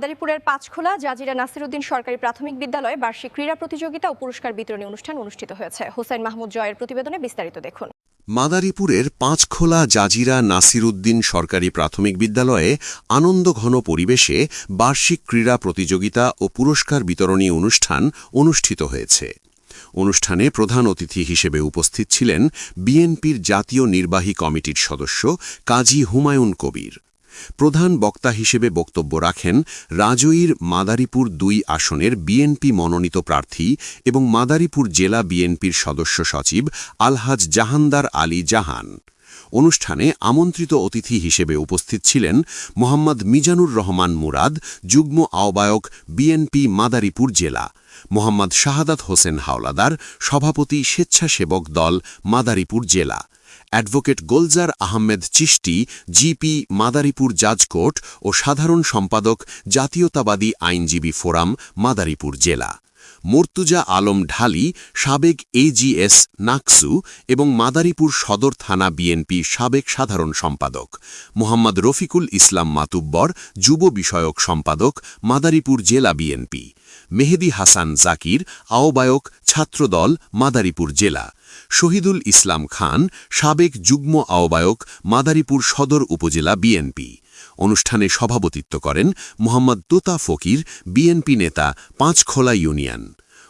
মাদারীপুরের পাঁচখোলা জাজিরা নাসিরউদ্দিন সরকারি প্রাথমিক বিদ্যালয়ে বার্ষিক ক্রীড়া প্রতিযোগিতা ও পুরস্কার বিতরণী অনুষ্ঠান অনুষ্ঠিত হয়েছে। হোসেন মাহমুদ জয়ের প্রতিবেদনে বিস্তারিত দেখুন। মাদারীপুরের পাঁচখোলা জাজিরা নাসিরউদ্দিন সরকারি প্রাথমিক বিদ্যালয়ে আনন্দঘন পরিবেশে বার্ষিক ক্রীড়া প্রতিযোগিতা ও পুরস্কার বিতরণী অনুষ্ঠান অনুষ্ঠিত হয়েছে। অনুষ্ঠানে প্রধান অতিথি হিসেবে উপস্থিত ছিলেন বিএনপির জাতীয় নির্বাহী কমিটির সদস্য কাজী হুমায়ুন কবির। প্রধান বক্তা হিসেবে বক্তব্য রাখেন রাজৈর মাদারীপুর ২ আসনের বিএনপি মনোনীত প্রার্থী এবং মাদারীপুর জেলা বিএনপির সদস্য সচিব আলহাজ জাহানদার আলী জাহান। অনুষ্ঠানে আমন্ত্রিত অতিথি হিসেবে উপস্থিত ছিলেন মোহাম্মদ মিজানুর রহমান মুরাদ, যুগ্ম আহ্বায়ক বিএনপি মাদারীপুর জেলা, মোহাম্মদ শাহাদাত হোসেন হাওলাদার, সভাপতি স্বেচ্ছাসেবক দল মাদারীপুর জেলা, অ্যাডভোকেট গোলজার আহমেদ চিশতি, জিপি মাদারীপুর জাজ কোর্ট ও সাধারণ সম্পাদক জাতীয়তাবাদী আইনজীবী ফোরাম মাদারীপুর জেলা, মুর্তুজা আলম ঢালি, সাবেক এজিএস নাকসু এবং মাদারীপুর সদর থানা বিএনপি সাবেক সাধারণ সম্পাদক, মোহাম্মদ রফিকুল ইসলাম মাতুব্বর, যুব বিষয়ক সম্পাদক মাদারীপুর জেলা বিএনপি, মেহেদি হাসান জাকির, আহ্বায়ক ছাত্রদল মাদারীপুর জেলা, শহীদুল ইসলাম খান, সাবেক যুগ্ম আহ্বায়ক মাদারীপুর সদর উপজেলা বিএনপি। অনুষ্ঠানে সভাপতিত্ব করেন মোহাম্মদ তোতা ফকির, বিএনপি নেতা, পাঁচখোলা ইউনিয়ন।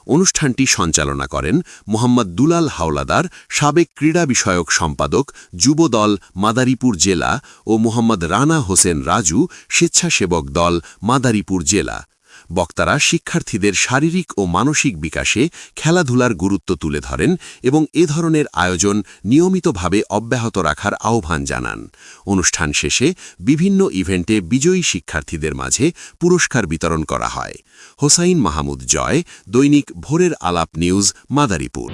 অনুষ্ঠানটি সঞ্চালনা করেন মোহাম্মদ দুলাল হাওলাদার, সাবেক ক্রীড়া বিষয়ক সম্পাদক, যুবদল মাদারীপুর জেলা ও মোহাম্মদ রানা হোসেন রাজু, স্বেচ্ছাসেবক দল মাদারীপুর জেলা। বক্তারা শিক্ষার্থীদের শারীরিক ও মানসিক বিকাশে খেলাধুলার গুরুত্ব তুলে ধরেন এবং এ ধরনের আয়োজন নিয়মিতভাবে অব্যাহত রাখার আহ্বান জানান। অনুষ্ঠান শেষে বিভিন্ন ইভেন্টে বিজয়ী শিক্ষার্থীদের মাঝে পুরস্কার বিতরণ করা হয়। হোসাইন মাহমুদ জয়, দৈনিক ভোরের আলাপ নিউজ, মাদারীপুর।